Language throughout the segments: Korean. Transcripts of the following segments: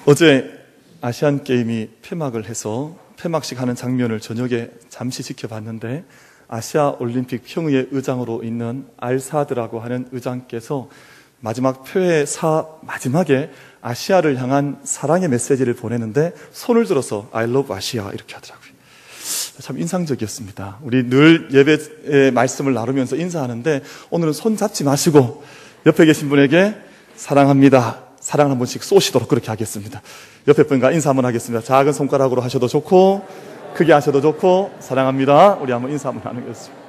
어제 아시안 게임이 폐막을 해서 폐막식 하는 장면을 저녁에 잠시 지켜봤는데, 아시아 올림픽 평의회 의장으로 있는 알사드라고 하는 의장께서 마지막 표의 마지막에 아시아를 향한 사랑의 메시지를 보내는데 손을 들어서 I love 아시아 이렇게 하더라고요. 참 인상적이었습니다. 우리 늘 예배의 말씀을 나누면서 인사하는데 오늘은 손 잡지 마시고 옆에 계신 분에게 사랑합니다, 사랑을 한 번씩 쏘시도록 그렇게 하겠습니다. 옆에 분과 인사 한번 하겠습니다. 작은 손가락으로 하셔도 좋고 크게 하셔도 좋고, 사랑합니다. 우리 한번 인사 한번 나누겠습니다.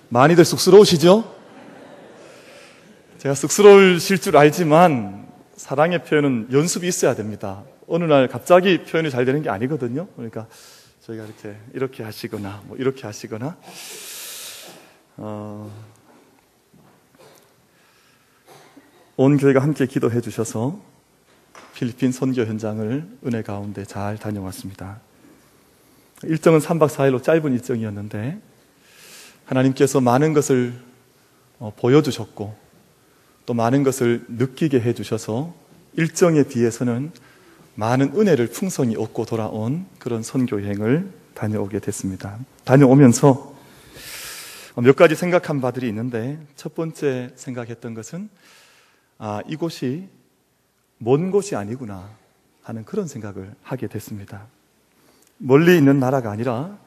많이들 쑥스러우시죠? 제가 쑥스러우실 줄 알지만 사랑의 표현은 연습이 있어야 됩니다. 어느 날 갑자기 표현이 잘 되는 게 아니거든요. 그러니까 저희가 이렇게 하시거나 이렇게 하시거나 온 교회가 함께 기도해 주셔서 필리핀 선교 현장을 은혜 가운데 잘 다녀왔습니다. 일정은 3박 4일로 짧은 일정이었는데 하나님께서 많은 것을 보여주셨고 또 많은 것을 느끼게 해주셔서 일정에 비해서는 많은 은혜를 풍성히 얻고 돌아온 그런 선교 여행을 다녀오게 됐습니다. 다녀오면서 몇 가지 생각한 바들이 있는데, 첫 번째 생각했던 것은 이곳이 먼 곳이 아니구나 하는 그런 생각을 하게 됐습니다. 멀리 있는 나라가 아니라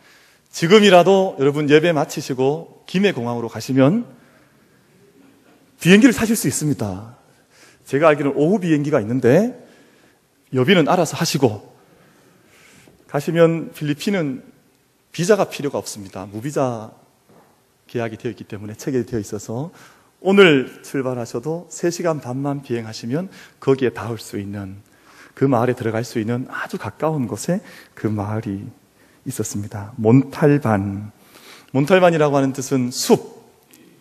지금이라도 여러분 예배 마치시고 김해공항으로 가시면 비행기를 타실 수 있습니다. 제가 알기로는 오후 비행기가 있는데 여비는 알아서 하시고 가시면 필리핀은 비자가 필요가 없습니다. 무비자 계약이 되어 있기 때문에 체결되어 있어서 오늘 출발하셔도 3시간 반만 비행하시면 거기에 닿을 수 있는, 그 마을에 들어갈 수 있는 아주 가까운 곳에 그 마을이 있었습니다. 몬탈반이라고 하는 뜻은 숲,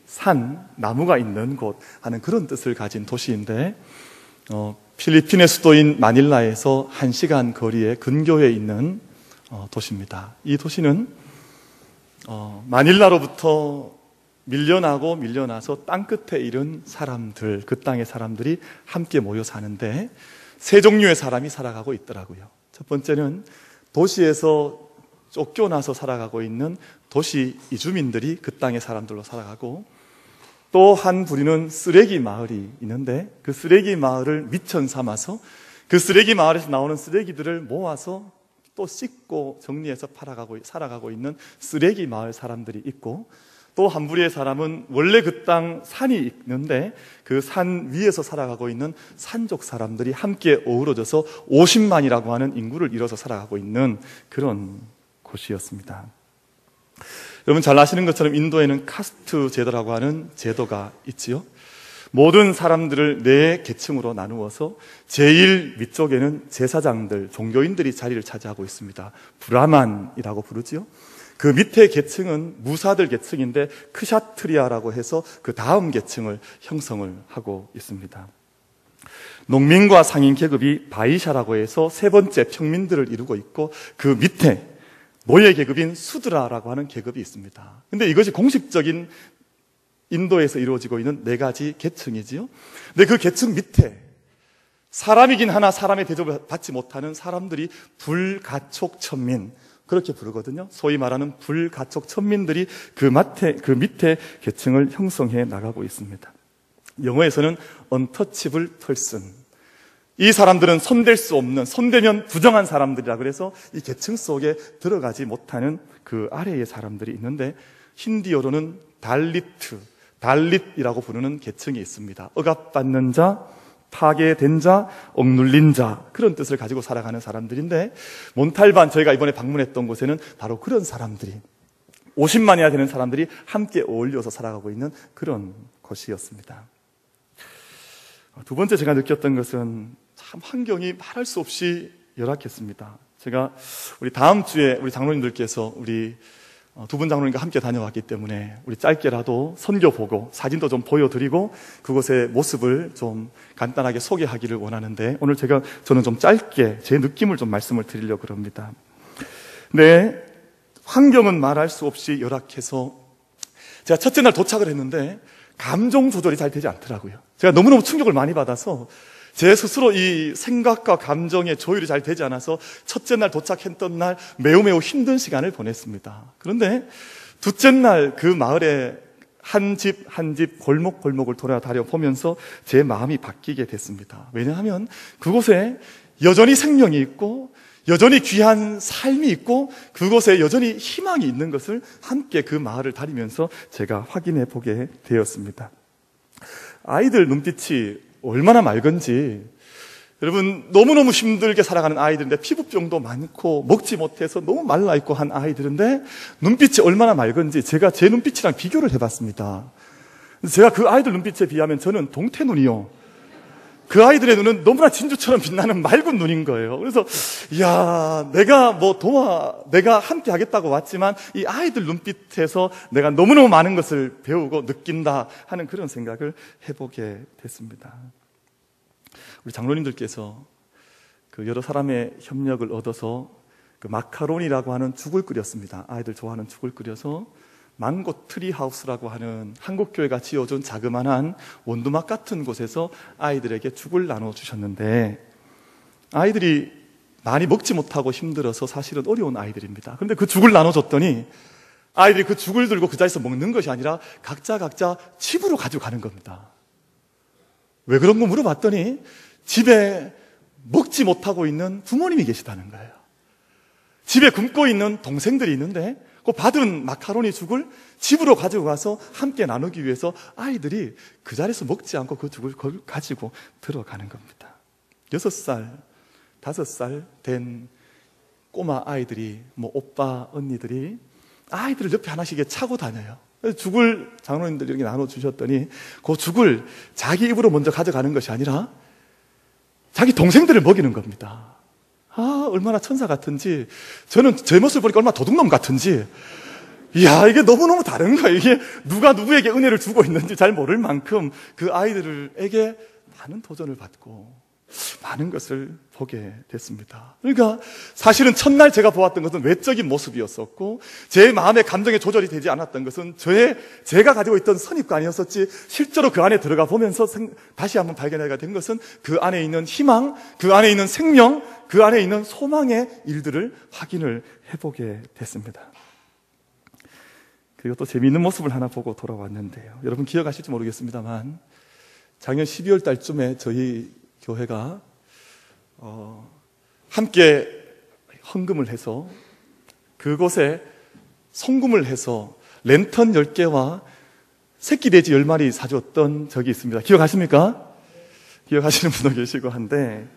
산, 나무가 있는 곳 하는 그런 뜻을 가진 도시인데, 필리핀의 수도인 마닐라에서 1시간 거리에 근교에 있는 도시입니다. 이 도시는 마닐라로부터 밀려나서 땅끝에 이른 사람들, 그 땅의 사람들이 함께 모여 사는데 세 종류의 사람이 살아가고 있더라고요. 첫 번째는 도시에서 쫓겨나서 살아가고 있는 도시 이주민들이 그 땅의 사람들로 살아가고, 또 한 부류는 쓰레기 마을이 있는데 그 쓰레기 마을을 미천 삼아서 그 쓰레기 마을에서 나오는 쓰레기들을 모아서 또 씻고 정리해서 살아가고 있는 쓰레기 마을 사람들이 있고, 또 한 부류의 사람은 원래 그 땅 산이 있는데 그 산 위에서 살아가고 있는 산족 사람들이 함께 어우러져서 50만이라고 하는 인구를 이뤄서 살아가고 있는 그런 곳이었습니다. 여러분 잘 아시는 것처럼 인도에는 카스트 제도라고 하는 제도가 있지요. 모든 사람들을 4계층으로 나누어서 제일 밑쪽에는 제사장들, 종교인들이 자리를 차지하고 있습니다. 브라만이라고 부르지요. 그 밑에 계층은 무사들 계층인데 크샤트리아라고 해서 그 다음 계층을 형성을 하고 있습니다. 농민과 상인 계급이 바이샤라고 해서 3번째 평민들을 이루고 있고, 그 밑에 노예 계급인 수드라라고 하는 계급이 있습니다. 근데 이것이 공식적인 인도에서 이루어지고 있는 4가지 계층이지요. 근데 그 계층 밑에 사람이긴 하나 사람의 대접을 받지 못하는 사람들이 불가촉 천민, 그렇게 부르거든요. 소위 말하는 불가촉 천민들이 그 밑에 계층을 형성해 나가고 있습니다. 영어에서는 untouchable person. 이 사람들은 손댈 수 없는, 손대면 부정한 사람들이라 그래서 이 계층 속에 들어가지 못하는 그 아래의 사람들이 있는데, 힌디어로는 달릿이라고 부르는 계층이 있습니다. 억압받는 자, 파괴된 자, 억눌린 자, 그런 뜻을 가지고 살아가는 사람들인데, 몬탈반, 저희가 이번에 방문했던 곳에는 바로 그런 사람들이 50만이나 되는 사람들이 함께 어울려서 살아가고 있는 그런 곳이었습니다. 두 번째 제가 느꼈던 것은 참 환경이 말할 수 없이 열악했습니다. 제가 우리 다음 주에 우리 장로님들께서 우리 두 분 장로님과 함께 다녀왔기 때문에 우리 짧게라도 선교 보고 사진도 좀 보여드리고 그곳의 모습을 좀 간단하게 소개하기를 원하는데, 오늘 저는 좀 짧게 제 느낌을 좀 말씀을 드리려고 합니다. 네, 환경은 말할 수 없이 열악해서 제가 첫째 날 도착을 했는데 감정 조절이 잘 되지 않더라고요. 제가 너무너무 충격을 많이 받아서 제 스스로 이 생각과 감정의 조율이 잘 되지 않아서 첫째 날 도착했던 날 매우 힘든 시간을 보냈습니다. 그런데 둘째 날 그 마을에 한 집 한 집 골목골목을 돌아다녀 보면서 제 마음이 바뀌게 됐습니다. 왜냐하면 그곳에 여전히 생명이 있고 여전히 귀한 삶이 있고 그곳에 여전히 희망이 있는 것을 함께 그 마을을 다니면서 제가 확인해 보게 되었습니다. 아이들 눈빛이 얼마나 맑은지, 여러분 너무너무 힘들게 살아가는 아이들인데 피부병도 많고 먹지 못해서 너무 말라있고 한 아이들인데 눈빛이 얼마나 맑은지 제가 제 눈빛이랑 비교를 해봤습니다. 제가 그 아이들 눈빛에 비하면 저는 동태눈이요, 그 아이들의 눈은 너무나 진주처럼 빛나는 맑은 눈인 거예요. 그래서 이야, 내가 함께 하겠다고 왔지만 이 아이들 눈빛에서 내가 너무너무 많은 것을 배우고 느낀다 하는 그런 생각을 해보게 됐습니다. 우리 장로님들께서 그 여러 사람의 협력을 얻어서 그 마카로니라고 하는 죽을 끓였습니다. 아이들 좋아하는 죽을 끓여서 망고 트리하우스라고 하는 한국교회가 지어준 자그마한 원두막 같은 곳에서 아이들에게 죽을 나눠주셨는데, 아이들이 많이 먹지 못하고 힘들어서 사실은 어려운 아이들입니다. 그런데 그 죽을 나눠줬더니 아이들이 그 죽을 들고 그 자리에서 먹는 것이 아니라 각자 집으로 가지고 가는 겁니다. 왜 그런 거 물어봤더니 집에 먹지 못하고 있는 부모님이 계시다는 거예요. 집에 굶고 있는 동생들이 있는데 그 받은 마카로니 죽을 집으로 가지고 가서 함께 나누기 위해서 아이들이 그 자리에서 먹지 않고 그 죽을 가지고 들어가는 겁니다. 6살, 5살 된 꼬마 아이들이, 오빠, 언니들이 아이들을 옆에 하나씩 차고 다녀요. 죽을 장로님들이 이렇게 나눠주셨더니 그 죽을 자기 입으로 먼저 가져가는 것이 아니라 자기 동생들을 먹이는 겁니다. 얼마나 천사 같은지, 저는 제 모습을 보니까 얼마나 도둑놈 같은지, 이야, 이게 너무너무 다른 거예요. 이게 누가 누구에게 은혜를 주고 있는지 잘 모를 만큼 그 아이들에게 많은 도전을 받고 많은 것을 보게 됐습니다. 그러니까 사실은 첫날 제가 보았던 것은 외적인 모습이었었고 제 마음의 감정의 조절이 되지 않았던 것은 제가 가지고 있던 선입관이었었지, 실제로 그 안에 들어가 보면서 다시 한번 발견하게 된 것은 그 안에 있는 희망, 그 안에 있는 생명, 그 안에 있는 소망의 일들을 확인을 해보게 됐습니다. 그리고 또 재미있는 모습을 하나 보고 돌아왔는데요. 여러분 기억하실지 모르겠습니다만 작년 12월 달쯤에 저희 교회가 함께 헌금을 해서 그곳에 송금을 해서 랜턴 10개와 새끼 돼지 10마리 사줬던 적이 있습니다. 기억하십니까? 기억하시는 분도 계시고 한데,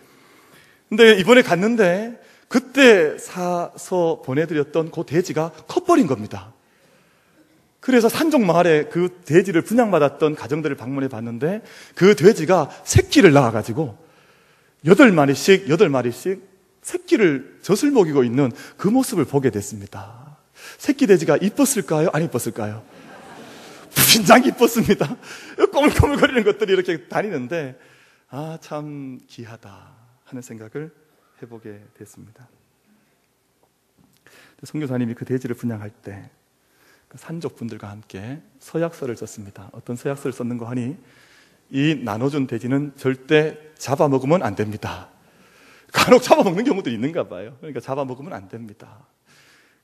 근데 이번에 갔는데 그때 사서 보내드렸던 그 돼지가 커버린 겁니다. 그래서 산적마을에 그 돼지를 분양받았던 가정들을 방문해 봤는데 그 돼지가 새끼를 낳아가지고 8마리씩 새끼를 젖을 먹이고 있는 그 모습을 보게 됐습니다. 새끼 돼지가 이뻤을까요? 안 이뻤을까요? 무진장 이뻤습니다. 꼬물꼬물거리는 것들이 이렇게 다니는데 참 귀하다 하는 생각을 해보게 됐습니다. 선교사님이 그 돼지를 분양할 때 산족분들과 함께 서약서를 썼습니다. 어떤 서약서를 썼는가 하니, 이 나눠준 돼지는 절대 잡아먹으면 안 됩니다. 간혹 잡아먹는 경우도 있는가 봐요. 그러니까 잡아먹으면 안 됩니다.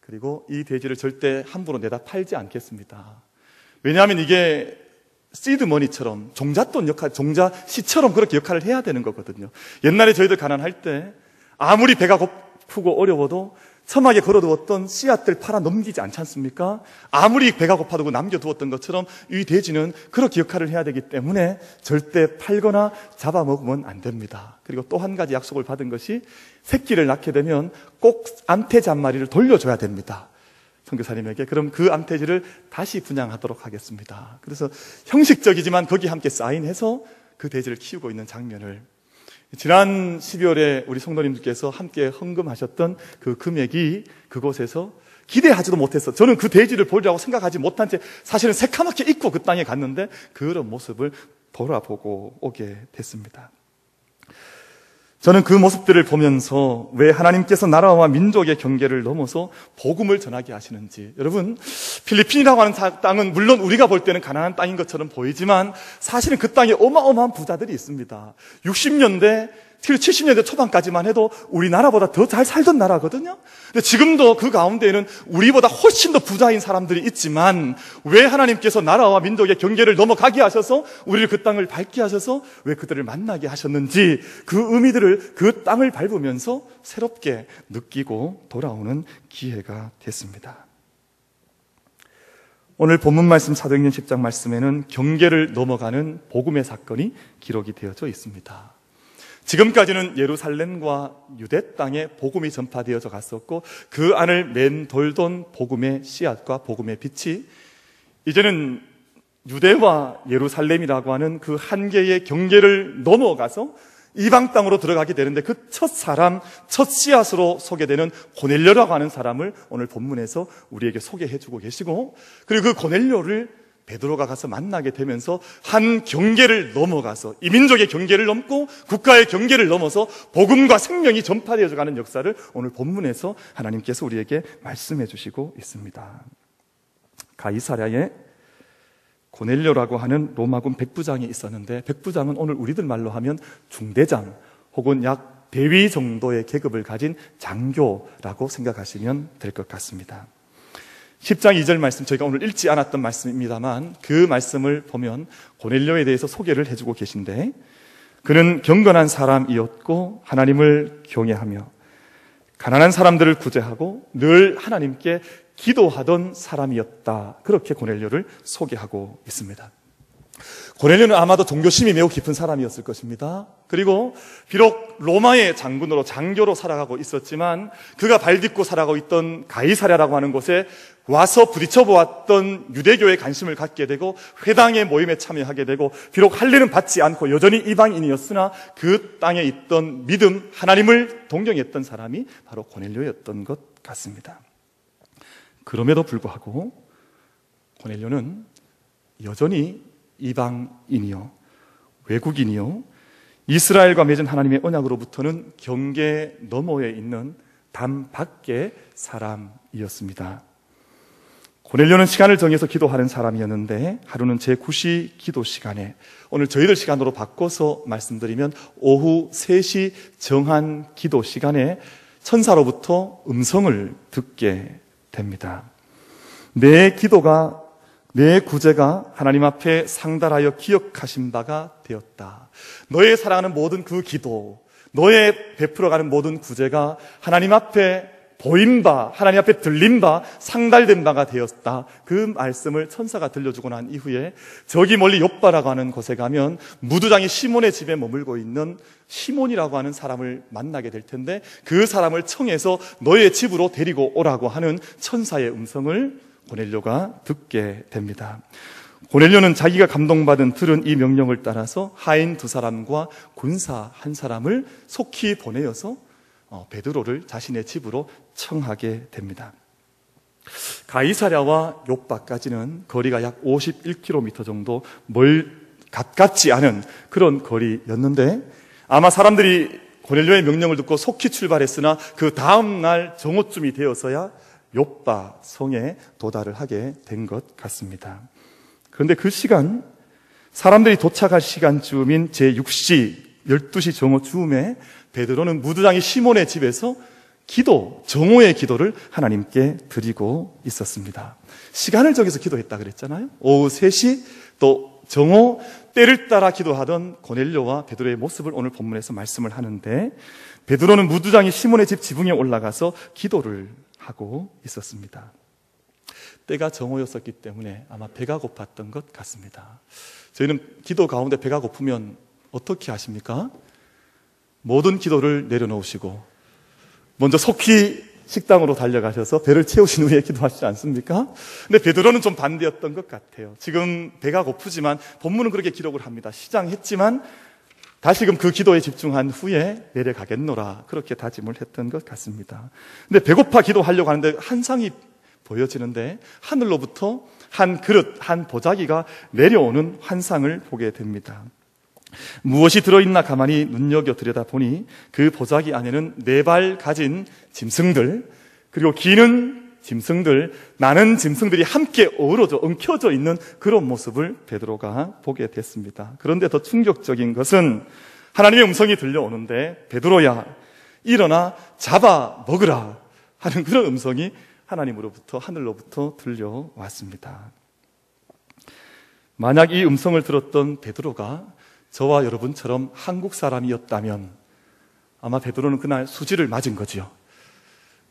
그리고 이 돼지를 절대 함부로 내다 팔지 않겠습니다. 왜냐하면 이게 시드머니처럼 종잣돈 역할, 종자씨처럼 그렇게 역할을 해야 되는 거거든요. 옛날에 저희들 가난할 때 아무리 배가 고프고 어려워도 첨하게 걸어두었던 씨앗들 팔아 넘기지 않지 않습니까? 아무리 배가 고파도 남겨두었던 것처럼 이 돼지는 그렇게 역할을 해야 되기 때문에 절대 팔거나 잡아먹으면 안 됩니다. 그리고 또 한 가지 약속을 받은 것이 새끼를 낳게 되면 꼭 암돼지 한 마리를 돌려줘야 됩니다. 선교사님에게. 그럼 그 암돼지를 다시 분양하도록 하겠습니다. 그래서 형식적이지만 거기 함께 사인해서 그 돼지를 키우고 있는 장면을, 지난 12월에 우리 성도님들께서 함께 헌금하셨던 그 금액이 그곳에서 기대하지도 못해서, 저는 그 돼지를 보리라고 생각하지 못한 채 사실은 새카맣게 잊고 그 땅에 갔는데 그런 모습을 돌아보고 오게 됐습니다. 저는 그 모습들을 보면서 왜 하나님께서 나라와 민족의 경계를 넘어서 복음을 전하게 하시는지. 여러분, 필리핀이라고 하는 땅은 물론 우리가 볼 때는 가난한 땅인 것처럼 보이지만 사실은 그 땅에 어마어마한 부자들이 있습니다. 60년대 70년대 초반까지만 해도 우리나라보다 더 잘 살던 나라거든요. 근데 지금도 그 가운데에는 우리보다 훨씬 더 부자인 사람들이 있지만 왜 하나님께서 나라와 민족의 경계를 넘어가게 하셔서 우리를 그 땅을 밟게 하셔서 왜 그들을 만나게 하셨는지 그 의미들을 그 땅을 밟으면서 새롭게 느끼고 돌아오는 기회가 됐습니다. 오늘 본문 말씀 사도행전 10장 말씀에는 경계를 넘어가는 복음의 사건이 기록이 되어져 있습니다. 지금까지는 예루살렘과 유대 땅에 복음이 전파되어져 갔었고 그 안을 맴돌던 복음의 씨앗과 복음의 빛이 이제는 유대와 예루살렘이라고 하는 그 한 개의 경계를 넘어가서 이방 땅으로 들어가게 되는데 그 첫 사람, 첫 씨앗으로 소개되는 고넬료라고 하는 사람을 오늘 본문에서 우리에게 소개해주고 계시고 그리고 그 고넬료를 베드로가 가서 만나게 되면서 한 경계를 넘어가서 이민족의 경계를 넘고 국가의 경계를 넘어서 복음과 생명이 전파되어져 가는 역사를 오늘 본문에서 하나님께서 우리에게 말씀해 주시고 있습니다. 가이사랴에 고넬료라고 하는 로마군 백부장이 있었는데 백부장은 오늘 우리들 말로 하면 중대장 혹은 약 대위 정도의 계급을 가진 장교라고 생각하시면 될 것 같습니다. 10장 2절 말씀 저희가 오늘 읽지 않았던 말씀입니다만 그 말씀을 보면 고넬료에 대해서 소개를 해주고 계신데 그는 경건한 사람이었고 하나님을 경외하며 가난한 사람들을 구제하고 늘 하나님께 기도하던 사람이었다. 그렇게 고넬료를 소개하고 있습니다. 고넬료는 아마도 종교심이 매우 깊은 사람이었을 것입니다. 그리고 비록 로마의 장군으로 장교로 살아가고 있었지만 그가 발딛고 살아가고 있던 가이사랴라고 하는 곳에 와서 부딪혀 보았던 유대교에 관심을 갖게 되고 회당의 모임에 참여하게 되고 비록 할례는 받지 않고 여전히 이방인이었으나 그 땅에 있던 믿음, 하나님을 동경했던 사람이 바로 고넬료였던 것 같습니다. 그럼에도 불구하고 고넬료는 여전히 이방인이요 외국인이요 이스라엘과 맺은 하나님의 언약으로부터는 경계 너머에 있는 담 밖의 사람이었습니다. 고넬료는 시간을 정해서 기도하는 사람이었는데 하루는 제9시 기도 시간에 오늘 저희들 시간으로 바꿔서 말씀드리면 오후 3시 정한 기도 시간에 천사로부터 음성을 듣게 됩니다. 내 기도가 내 구제가 하나님 앞에 상달하여 기억하신 바가 되었다. 너의 사랑하는 모든 그 기도, 너의 베풀어가는 모든 구제가 하나님 앞에 보인 바, 하나님 앞에 들린 바, 상달된 바가 되었다. 그 말씀을 천사가 들려주고 난 이후에 저기 멀리 욥바라고 하는 곳에 가면 무두장이 시몬의 집에 머물고 있는 시몬이라고 하는 사람을 만나게 될 텐데 그 사람을 청해서 너의 집으로 데리고 오라고 하는 천사의 음성을 고넬료가 듣게 됩니다. 고넬료는 자기가 감동받은 들은 이 명령을 따라서 하인 2사람과 군사 1사람을 속히 보내어서 베드로를 자신의 집으로 청하게 됩니다. 가이사랴와 욥바까지는 거리가 약 51km 정도 가깝지 않은 그런 거리였는데 아마 사람들이 고넬료의 명령을 듣고 속히 출발했으나 그 다음 날 정오쯤이 되어서야 욥바 성에 도달을 하게 된 것 같습니다. 그런데 그 시간 사람들이 도착할 시간쯤인 제6시 12시 정오쯤에 베드로는 무두장이 시몬의 집에서 정오의 기도를 하나님께 드리고 있었습니다. 시간을 정해서 기도했다 그랬잖아요. 오후 3시 또 정오 때를 따라 기도하던 고넬료와 베드로의 모습을 오늘 본문에서 말씀을 하는데 베드로는 무두장이 시몬의 집 지붕에 올라가서 기도를 하고 있었습니다. 때가 정오였었기 때문에 아마 배가 고팠던 것 같습니다. 저희는 기도 가운데 배가 고프면 어떻게 하십니까? 모든 기도를 내려놓으시고 먼저 속히 식당으로 달려가셔서 배를 채우신 후에 기도하시지 않습니까? 근데 베드로는 좀 반대였던 것 같아요. 지금 배가 고프지만 본문은 그렇게 기록을 합니다. 시장했지만 다시금 그 기도에 집중한 후에 내려가겠노라 그렇게 다짐을 했던 것 같습니다. 근데 배고파 기도하려고 하는데 환상이 보여지는데 하늘로부터 한 그릇, 한 보자기가 내려오는 환상을 보게 됩니다. 무엇이 들어있나 가만히 눈여겨 들여다보니 그 보자기 안에는 4발 가진 짐승들, 그리고 기는 짐승들, 나는 짐승들이 함께 어우러져 엉켜져 있는 그런 모습을 베드로가 보게 됐습니다. 그런데 더 충격적인 것은 하나님의 음성이 들려오는데 베드로야 일어나 잡아 먹으라 하는 그런 음성이 하나님으로부터, 하늘로부터 들려왔습니다. 만약 이 음성을 들었던 베드로가 저와 여러분처럼 한국 사람이었다면 아마 베드로는 그날 수지를 맞은 거지요.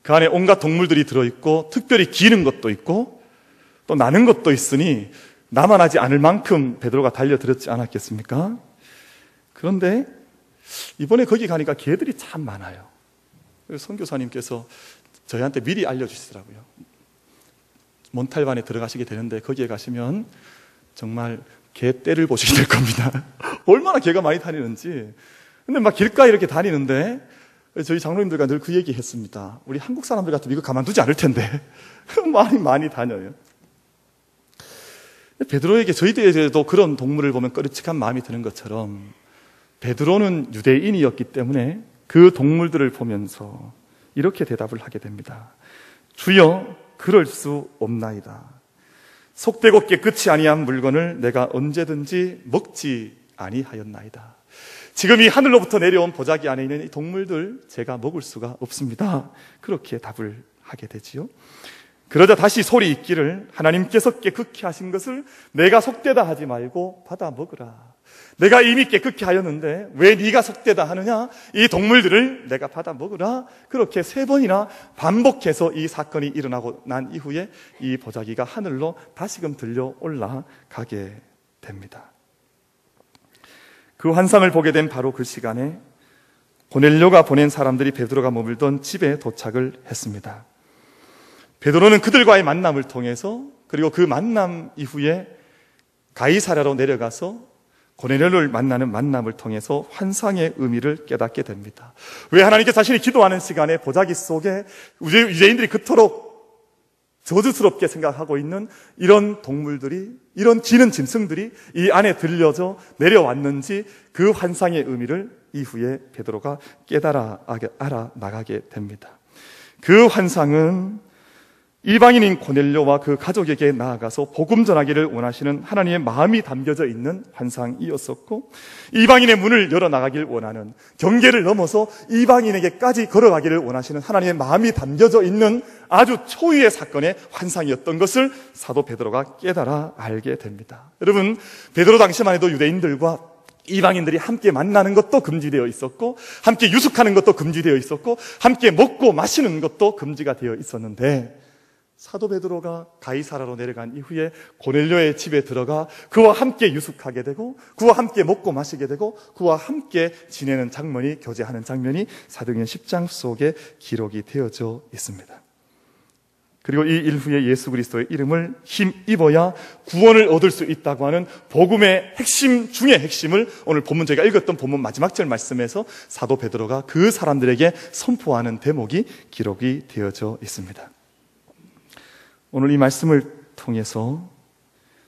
그 안에 온갖 동물들이 들어있고 특별히 기는 것도 있고 또 나는 것도 있으니 나만 하지 않을 만큼 베드로가 달려들었지 않았겠습니까? 그런데 이번에 거기 가니까 개들이 참 많아요. 선교사님께서 저희한테 미리 알려주시더라고요. 몬탈반에 들어가시게 되는데 거기에 가시면 정말 개 떼를 보시게 될 겁니다. 얼마나 개가 많이 다니는지. 근데 막 길가에 이렇게 다니는데 저희 장로님들과 늘 그 얘기 했습니다. 우리 한국 사람들 같으면 이거 가만두지 않을 텐데 많이 다녀요. 베드로에게 저희들에게도 그런 동물을 보면 꺼리칙한 마음이 드는 것처럼 베드로는 유대인이었기 때문에 그 동물들을 보면서 이렇게 대답을 하게 됩니다. 주여 그럴 수 없나이다. 속되고 깨끗이 아니한 물건을 내가 언제든지 먹지 아니하였나이다. 지금 이 하늘로부터 내려온 보자기 안에 있는 이 동물들 제가 먹을 수가 없습니다. 그렇게 답을 하게 되지요. 그러자 다시 소리 있기를 하나님께서 깨끗게 하신 것을 내가 속되다 하지 말고 받아 먹으라. 내가 이미 깨끗게 하였는데 왜 네가 속되다 하느냐? 이 동물들을 내가 받아 먹으라. 그렇게 3번이나 반복해서 이 사건이 일어나고 난 이후에 이 보자기가 하늘로 다시금 들려 올라가게 됩니다. 그 환상을 보게 된 바로 그 시간에 고넬료가 보낸 사람들이 베드로가 머물던 집에 도착을 했습니다. 베드로는 그들과의 만남을 통해서 그리고 그 만남 이후에 가이사랴로 내려가서 고넬료를 만나는 만남을 통해서 환상의 의미를 깨닫게 됩니다. 왜 하나님께 자신이 기도하는 시간에 보자기 속에 유대인들이 그토록 저주스럽게 생각하고 있는 이런 동물들이, 이런 기는 짐승들이 이 안에 들려져 내려왔는지 그 환상의 의미를 이후에 베드로가 깨달아 알아나가게 됩니다. 그 환상은 이방인인 고넬료와 그 가족에게 나아가서 복음 전하기를 원하시는 하나님의 마음이 담겨져 있는 환상이었었고, 이방인의 문을 열어나가길 원하는, 경계를 넘어서 이방인에게까지 걸어가기를 원하시는 하나님의 마음이 담겨져 있는 아주 초유의 사건의 환상이었던 것을 사도 베드로가 깨달아 알게 됩니다. 여러분, 베드로 당시만 해도 유대인들과 이방인들이 함께 만나는 것도 금지되어 있었고, 함께 유숙하는 것도 금지되어 있었고, 함께 먹고 마시는 것도 금지가 되어 있었는데, 사도 베드로가 가이사라로 내려간 이후에 고넬료의 집에 들어가 그와 함께 유숙하게 되고 그와 함께 먹고 마시게 되고 그와 함께 지내는 장면이, 교제하는 장면이 사도행전 10장 속에 기록이 되어져 있습니다. 그리고 이 일 후에 예수 그리스도의 이름을 힘입어야 구원을 얻을 수 있다고 하는 복음의 핵심 중의 핵심을 오늘 본문, 저희가 읽었던 본문 마지막 절 말씀에서 사도 베드로가 그 사람들에게 선포하는 대목이 기록이 되어져 있습니다. 오늘 이 말씀을 통해서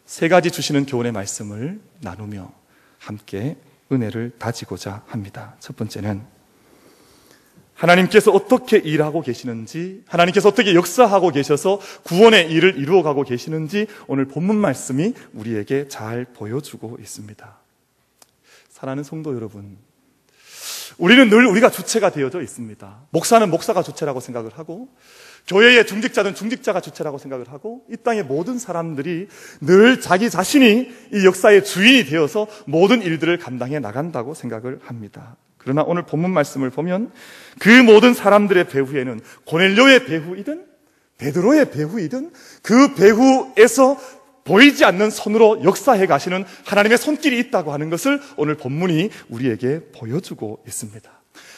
3가지 주시는 교훈의 말씀을 나누며 함께 은혜를 다지고자 합니다. 첫 번째는 하나님께서 어떻게 일하고 계시는지, 하나님께서 어떻게 역사하고 계셔서 구원의 일을 이루어가고 계시는지 오늘 본문 말씀이 우리에게 잘 보여주고 있습니다. 사랑하는 성도 여러분, 우리는 늘 우리가 주체가 되어져 있습니다. 목사는 목사가 주체라고 생각을 하고, 교회의 중직자는 중직자가 주체라고 생각을 하고, 이 땅의 모든 사람들이 늘 자기 자신이 이 역사의 주인이 되어서 모든 일들을 감당해 나간다고 생각을 합니다. 그러나 오늘 본문 말씀을 보면 그 모든 사람들의 배후에는 고넬료의 배후이든 베드로의 배후이든 그 배후에서 보이지 않는 손으로 역사해 가시는 하나님의 손길이 있다고 하는 것을 오늘 본문이 우리에게 보여주고 있습니다.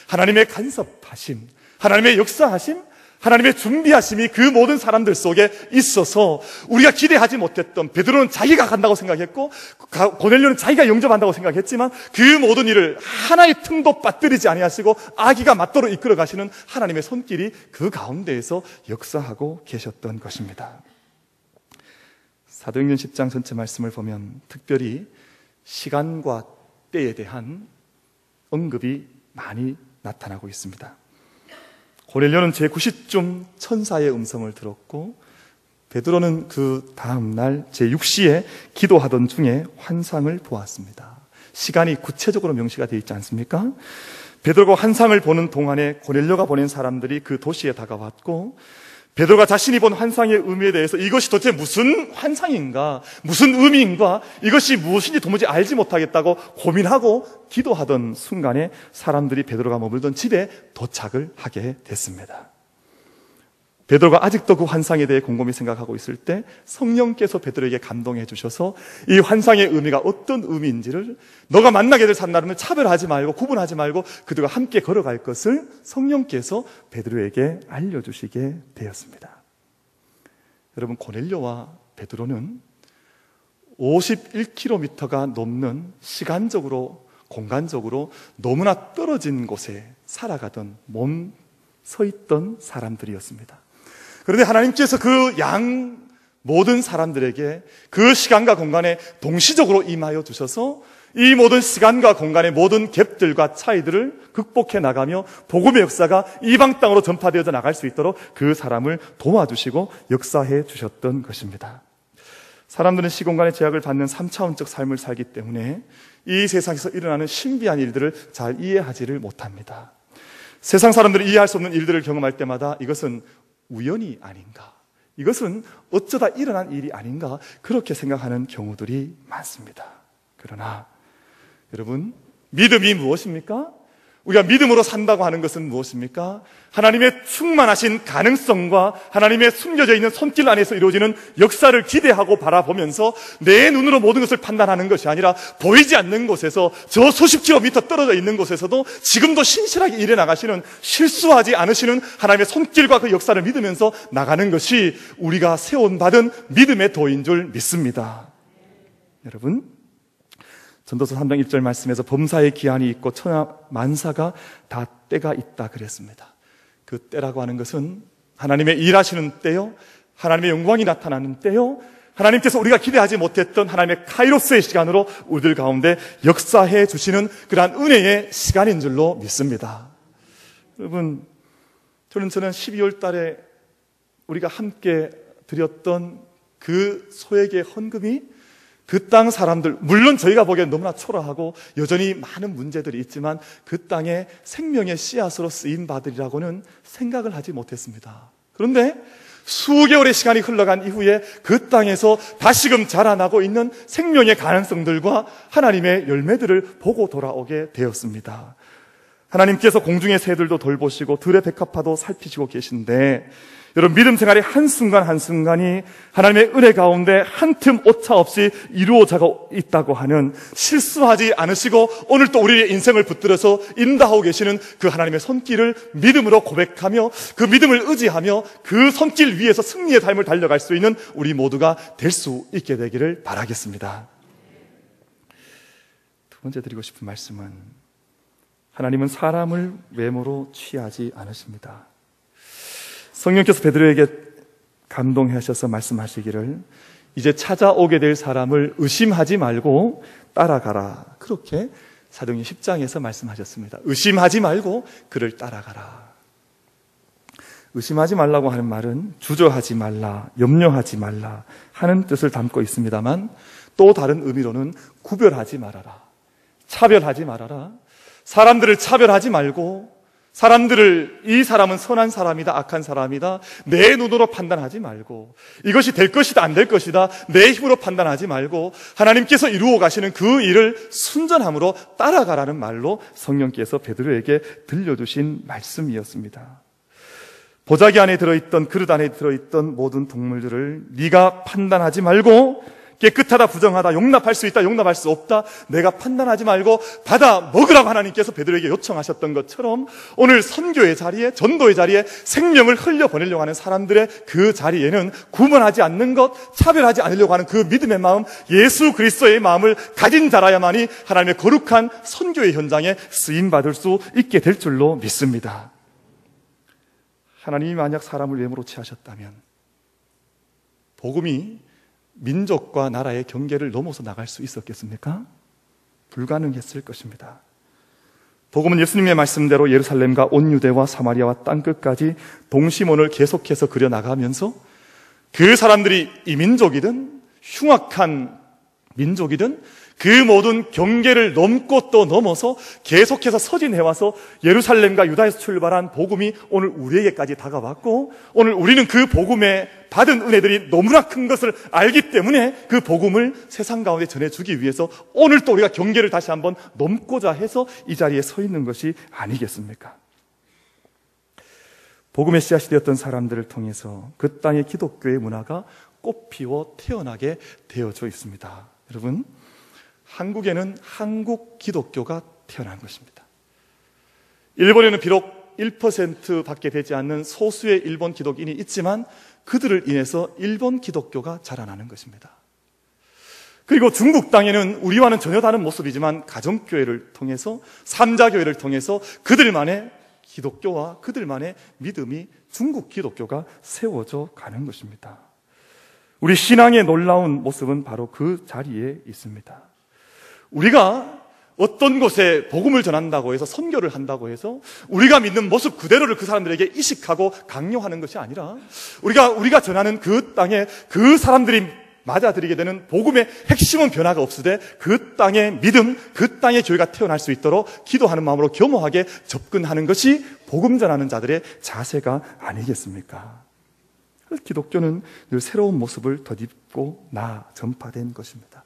하나님의 간섭하심, 하나님의 역사하심, 하나님의 준비하심이 그 모든 사람들 속에 있어서 우리가 기대하지 못했던, 베드로는 자기가 간다고 생각했고 고넬료는 자기가 영접한다고 생각했지만 그 모든 일을 하나의 틈도 빠뜨리지 아니하시고 아기가 맞도록 이끌어 가시는 하나님의 손길이 그 가운데에서 역사하고 계셨던 것입니다. 사도행전 10장 전체 말씀을 보면 특별히 시간과 때에 대한 언급이 많이 나타나고 있습니다. 고넬료는 제9시쯤 천사의 음성을 들었고 베드로는 그 다음날 제6시에 기도하던 중에 환상을 보았습니다. 시간이 구체적으로 명시가 되어 있지 않습니까? 베드로가 환상을 보는 동안에 고넬료가 보낸 사람들이 그 도시에 다가왔고 베드로가 자신이 본 환상의 의미에 대해서 이것이 도대체 무슨 환상인가, 무슨 의미인가, 이것이 무엇인지 도무지 알지 못하겠다고 고민하고 기도하던 순간에 사람들이 베드로가 머물던 집에 도착을 하게 됐습니다. 베드로가 아직도 그 환상에 대해 곰곰이 생각하고 있을 때 성령께서 베드로에게 감동해 주셔서 이 환상의 의미가 어떤 의미인지를 너가 만나게 될 사람을 차별하지 말고 구분하지 말고 그들과 함께 걸어갈 것을 성령께서 베드로에게 알려주시게 되었습니다. 여러분, 고넬료와 베드로는 51km가 넘는 시간적으로 공간적으로 너무나 떨어진 곳에 살아가던 서 있던 사람들이었습니다. 그런데 하나님께서 그 모든 사람들에게 그 시간과 공간에 동시적으로 임하여 주셔서 이 모든 시간과 공간의 모든 갭들과 차이들을 극복해 나가며 복음의 역사가 이방 땅으로 전파되어져 나갈 수 있도록 그 사람을 도와주시고 역사해 주셨던 것입니다. 사람들은 시공간의 제약을 받는 3차원적 삶을 살기 때문에 이 세상에서 일어나는 신비한 일들을 잘 이해하지를 못합니다. 세상 사람들이 이해할 수 없는 일들을 경험할 때마다 이것은 우연이 아닌가, 이것은 어쩌다 일어난 일이 아닌가, 그렇게 생각하는 경우들이 많습니다. 그러나 여러분, 믿음이 무엇입니까? 우리가 믿음으로 산다고 하는 것은 무엇입니까? 하나님의 충만하신 가능성과 하나님의 숨겨져 있는 손길 안에서 이루어지는 역사를 기대하고 바라보면서 내 눈으로 모든 것을 판단하는 것이 아니라 보이지 않는 곳에서 저 수십 킬로미터 떨어져 있는 곳에서도 지금도 신실하게 일해 나가시는, 실수하지 않으시는 하나님의 손길과 그 역사를 믿으면서 나가는 것이 우리가 세운받은 믿음의 도인 줄 믿습니다. 여러분, 전도서 3장 1절 말씀에서 범사의 기한이 있고 천하 만사가 다 때가 있다 그랬습니다. 그 때라고 하는 것은 하나님의 일하시는 때요, 하나님의 영광이 나타나는 때요, 하나님께서 우리가 기대하지 못했던 하나님의 카이로스의 시간으로 우리들 가운데 역사해 주시는 그러한 은혜의 시간인 줄로 믿습니다. 여러분, 저는 12월 달에 우리가 함께 드렸던 그 소액의 헌금이 그 땅 사람들, 물론 저희가 보기엔 너무나 초라하고 여전히 많은 문제들이 있지만 그 땅에 생명의 씨앗으로 쓰임 받으리라고는 생각을 하지 못했습니다. 그런데 수개월의 시간이 흘러간 이후에 그 땅에서 다시금 자라나고 있는 생명의 가능성들과 하나님의 열매들을 보고 돌아오게 되었습니다. 하나님께서 공중의 새들도 돌보시고 들의 백합화도 살피시고 계신데, 여러분, 믿음 생활의 한순간 한순간이 하나님의 은혜 가운데 한 틈 오차 없이 이루어져 있다고 하는, 실수하지 않으시고 오늘 또 우리의 인생을 붙들어서 인도하고 계시는 그 하나님의 손길을 믿음으로 고백하며 그 믿음을 의지하며 그 손길 위에서 승리의 삶을 달려갈 수 있는 우리 모두가 될 수 있게 되기를 바라겠습니다. 두 번째 드리고 싶은 말씀은, 하나님은 사람을 외모로 취하지 않으십니다. 성령께서 베드로에게 감동하셔서 말씀하시기를, 이제 찾아오게 될 사람을 의심하지 말고 따라가라, 그렇게 사도행전 10장에서 말씀하셨습니다. 의심하지 말고 그를 따라가라. 의심하지 말라고 하는 말은 주저하지 말라, 염려하지 말라 하는 뜻을 담고 있습니다만, 또 다른 의미로는 구별하지 말아라, 차별하지 말아라, 사람들을 차별하지 말고 사람들을 이 사람은 선한 사람이다, 악한 사람이다, 내 눈으로 판단하지 말고, 이것이 될 것이다, 안 될 것이다, 내 힘으로 판단하지 말고 하나님께서 이루어 가시는 그 일을 순전함으로 따라가라는 말로 성령께서 베드로에게 들려주신 말씀이었습니다. 보자기 안에 들어있던, 그릇 안에 들어있던 모든 동물들을 네가 판단하지 말고, 깨끗하다, 부정하다, 용납할 수 있다, 용납할 수 없다, 내가 판단하지 말고 받아 먹으라고 하나님께서 베드로에게 요청하셨던 것처럼, 오늘 선교의 자리에, 전도의 자리에 생명을 흘려보내려고 하는 사람들의 그 자리에는 구분하지 않는 것, 차별하지 않으려고 하는 그 믿음의 마음, 예수 그리스도의 마음을 가진 자라야만이 하나님의 거룩한 선교의 현장에 쓰임받을 수 있게 될 줄로 믿습니다. 하나님이 만약 사람을 외모로 취하셨다면 복음이 민족과 나라의 경계를 넘어서 나갈 수 있었겠습니까? 불가능했을 것입니다. 복음은 예수님의 말씀대로 예루살렘과 온 유대와 사마리아와 땅끝까지 동심원을 계속해서 그려나가면서 그 사람들이 이민족이든 흉악한 민족이든 그 모든 경계를 넘고 또 넘어서 계속해서 서진해와서 예루살렘과 유다에서 출발한 복음이 오늘 우리에게까지 다가왔고, 오늘 우리는 그 복음에 받은 은혜들이 너무나 큰 것을 알기 때문에 그 복음을 세상 가운데 전해주기 위해서 오늘 또 우리가 경계를 다시 한번 넘고자 해서 이 자리에 서 있는 것이 아니겠습니까? 복음의 씨앗이 되었던 사람들을 통해서 그 땅의 기독교의 문화가 꽃피워 태어나게 되어져 있습니다. 여러분, 한국에는 한국 기독교가 태어난 것입니다. 일본에는 비록 1%밖에 되지 않는 소수의 일본 기독인이 있지만 그들을 인해서 일본 기독교가 자라나는 것입니다. 그리고 중국 땅에는 우리와는 전혀 다른 모습이지만 가정교회를 통해서, 삼자교회를 통해서 그들만의 기독교와 그들만의 믿음이 중국 기독교가 세워져 가는 것입니다. 우리 신앙의 놀라운 모습은 바로 그 자리에 있습니다. 우리가 어떤 곳에 복음을 전한다고 해서, 선교를 한다고 해서 우리가 믿는 모습 그대로를 그 사람들에게 이식하고 강요하는 것이 아니라 우리가 전하는 그 땅에 그 사람들이 맞아들이게 되는 복음의 핵심은 변화가 없으되 그 땅의 믿음, 그 땅의 교회가 태어날 수 있도록 기도하는 마음으로 겸허하게 접근하는 것이 복음 전하는 자들의 자세가 아니겠습니까? 기독교는 늘 새로운 모습을 덧입고 전파된 것입니다.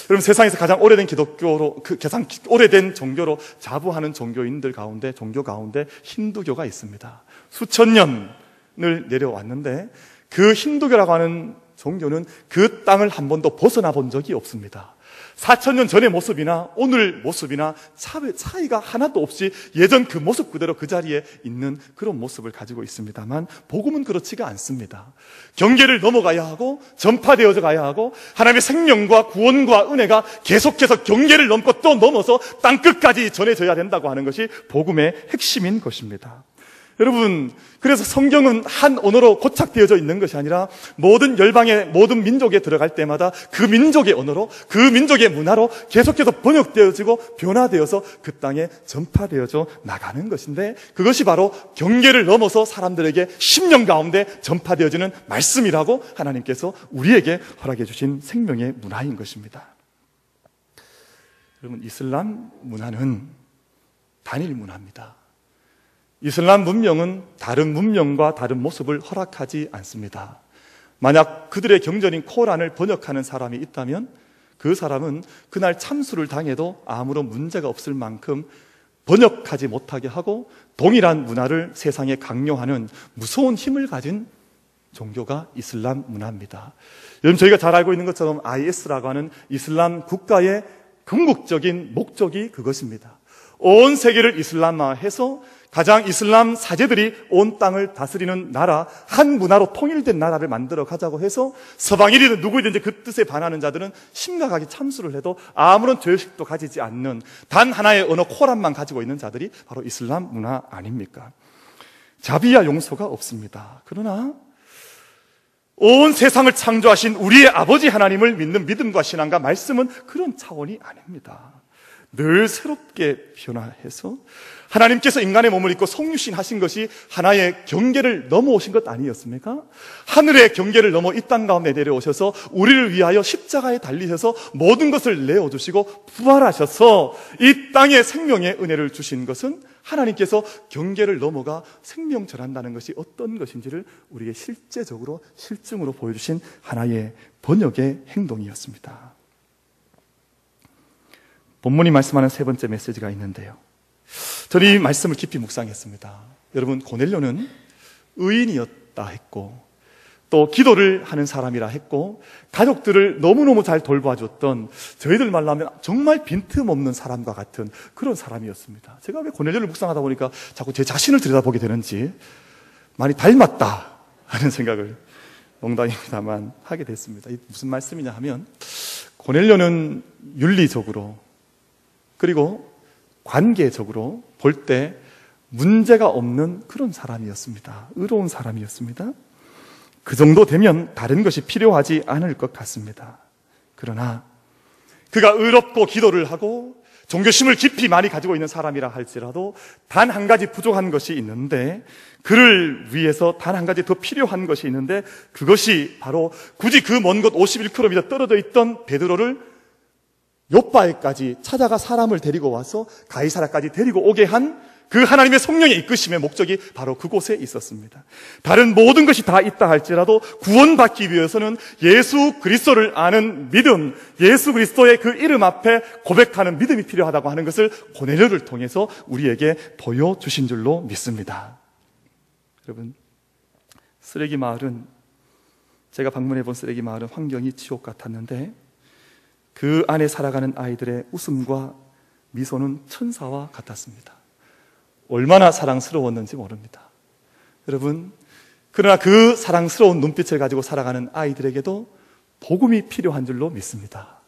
여러분, 세상에서 가장 오래된 기독교로, 가장 오래된 종교로 자부하는 종교 가운데 힌두교가 있습니다. 수천 년을 내려왔는데 그 힌두교라고 하는 종교는 그 땅을 한 번도 벗어나 본 적이 없습니다. 4,000년 전의 모습이나 오늘 모습이나 차이가 하나도 없이 예전 그 모습 그대로 그 자리에 있는 그런 모습을 가지고 있습니다만, 복음은 그렇지가 않습니다. 경계를 넘어가야 하고 전파되어져 가야 하고 하나님의 생명과 구원과 은혜가 계속해서 경계를 넘고 또 넘어서 땅끝까지 전해져야 된다고 하는 것이 복음의 핵심인 것입니다. 여러분, 그래서 성경은 한 언어로 고착되어져 있는 것이 아니라 모든 열방의 모든 민족에 들어갈 때마다 그 민족의 언어로, 그 민족의 문화로 계속해서 번역되어지고 변화되어서 그 땅에 전파되어져 나가는 것인데, 그것이 바로 경계를 넘어서 사람들에게 심령 가운데 전파되어지는 말씀이라고 하나님께서 우리에게 허락해 주신 생명의 문화인 것입니다. 여러분, 이슬람 문화는 단일 문화입니다. 이슬람 문명은 다른 문명과 다른 모습을 허락하지 않습니다. 만약 그들의 경전인 코란을 번역하는 사람이 있다면 그 사람은 그날 참수를 당해도 아무런 문제가 없을 만큼 번역하지 못하게 하고 동일한 문화를 세상에 강요하는 무서운 힘을 가진 종교가 이슬람 문화입니다. 여러분, 저희가 잘 알고 있는 것처럼 IS라고 하는 이슬람 국가의 궁극적인 목적이 그것입니다. 온 세계를 이슬람화해서 가장 이슬람 사제들이 온 땅을 다스리는 나라, 한 문화로 통일된 나라를 만들어 가자고 해서 서방인이든 누구이든지 그 뜻에 반하는 자들은 심각하게 참수를 해도 아무런 죄의식도 가지지 않는 단 하나의 언어 코란만 가지고 있는 자들이 바로 이슬람 문화 아닙니까? 자비와 용서가 없습니다. 그러나 온 세상을 창조하신 우리의 아버지 하나님을 믿는 믿음과 신앙과 말씀은 그런 차원이 아닙니다. 늘 새롭게 변화해서 하나님께서 인간의 몸을 입고 성육신 하신 것이 하나의 경계를 넘어오신 것 아니었습니까? 하늘의 경계를 넘어 이 땅 가운데 내려오셔서 우리를 위하여 십자가에 달리셔서 모든 것을 내어주시고 부활하셔서 이 땅에 생명의 은혜를 주신 것은 하나님께서 경계를 넘어가 생명 전한다는 것이 어떤 것인지를 우리에게 실제적으로 실증으로 보여주신 하나의 번역의 행동이었습니다. 본문이 말씀하는 세 번째 메시지가 있는데요, 저는 이 말씀을 깊이 묵상했습니다. 여러분, 고넬료는 의인이었다 했고 또 기도를 하는 사람이라 했고 가족들을 너무너무 잘 돌봐줬던, 저희들 말로 하면 정말 빈틈없는 사람과 같은 그런 사람이었습니다. 제가 왜 고넬료를 묵상하다 보니까 자꾸 제 자신을 들여다보게 되는지 많이 닮았다 하는 생각을 농담입니다만 하게 됐습니다. 이게 무슨 말씀이냐 하면, 고넬료는 윤리적으로 그리고 관계적으로 볼 때 문제가 없는 그런 사람이었습니다. 의로운 사람이었습니다. 그 정도 되면 다른 것이 필요하지 않을 것 같습니다. 그러나 그가 의롭고 기도를 하고 종교심을 깊이 많이 가지고 있는 사람이라 할지라도 단 한 가지 부족한 것이 있는데, 그를 위해서 단 한 가지 더 필요한 것이 있는데, 그것이 바로 굳이 그 먼 곳 51km 떨어져 있던 베드로를 요바에까지 찾아가 사람을 데리고 와서 가이사라까지 데리고 오게 한 그 하나님의 성령의 이끄심의 목적이 바로 그곳에 있었습니다. 다른 모든 것이 다 있다 할지라도 구원받기 위해서는 예수 그리스도를 아는 믿음, 예수 그리스도의 그 이름 앞에 고백하는 믿음이 필요하다고 하는 것을 고넬료를 통해서 우리에게 보여주신 줄로 믿습니다. 여러분, 쓰레기 마을은, 제가 방문해 본 쓰레기 마을은 환경이 지옥 같았는데 그 안에 살아가는 아이들의 웃음과 미소는 천사와 같았습니다. 얼마나 사랑스러웠는지 모릅니다. 여러분, 그러나 그 사랑스러운 눈빛을 가지고 살아가는 아이들에게도 복음이 필요한 줄로 믿습니다.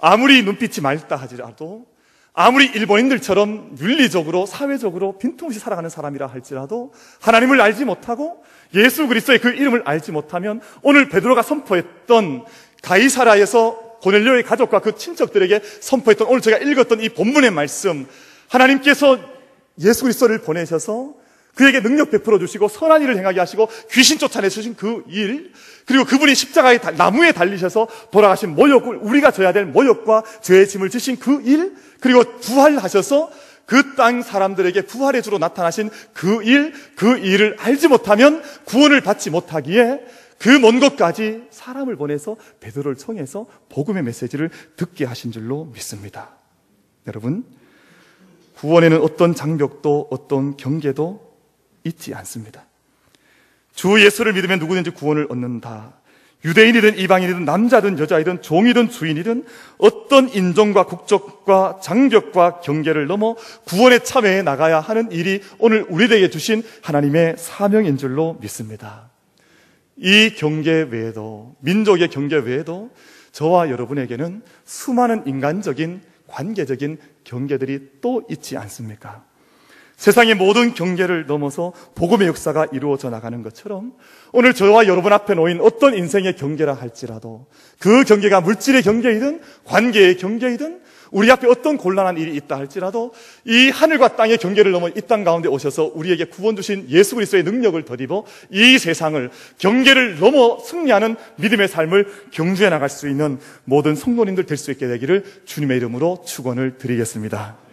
아무리 눈빛이 맑다 하지라도, 아무리 일본인들처럼 윤리적으로 사회적으로 빈틈없이 살아가는 사람이라 할지라도 하나님을 알지 못하고 예수 그리스도의 그 이름을 알지 못하면 오늘 베드로가 선포했던 가이사라에서 고넬료의 가족과 그 친척들에게 선포했던 오늘 제가 읽었던 이 본문의 말씀, 하나님께서 예수 그리스도를 보내셔서 그에게 능력 베풀어 주시고 선한 일을 행하게 하시고 귀신 쫓아내주신 그 일, 그리고 그분이 십자가에 나무에 달리셔서 돌아가신 모욕을, 우리가 져야 될 모욕과 죄의 짐을 지신 그 일, 그리고 부활하셔서 그 땅 사람들에게 부활의 주로 나타나신 그 일, 그 일을 알지 못하면 구원을 받지 못하기에 그 먼 곳까지 사람을 보내서 베드로를 통해서 복음의 메시지를 듣게 하신 줄로 믿습니다. 여러분, 구원에는 어떤 장벽도 어떤 경계도 있지 않습니다. 주 예수를 믿으면 누구든지 구원을 얻는다. 유대인이든 이방인이든 남자든 여자이든 종이든 주인이든 어떤 인종과 국적과 장벽과 경계를 넘어 구원에 참여해 나가야 하는 일이 오늘 우리에게 주신 하나님의 사명인 줄로 믿습니다. 이 경계 외에도, 민족의 경계 외에도 저와 여러분에게는 수많은 인간적인 관계적인 경계들이 또 있지 않습니까? 세상의 모든 경계를 넘어서 복음의 역사가 이루어져 나가는 것처럼 오늘 저와 여러분 앞에 놓인 어떤 인생의 경계라 할지라도 그 경계가 물질의 경계이든 관계의 경계이든 우리 앞에 어떤 곤란한 일이 있다 할지라도 이 하늘과 땅의 경계를 넘어 이 땅 가운데 오셔서 우리에게 구원 주신 예수 그리스도의 능력을 덧입어 이 세상을 경계를 넘어 승리하는 믿음의 삶을 경주해 나갈 수 있는 모든 성도님들 될 수 있게 되기를 주님의 이름으로 축원을 드리겠습니다.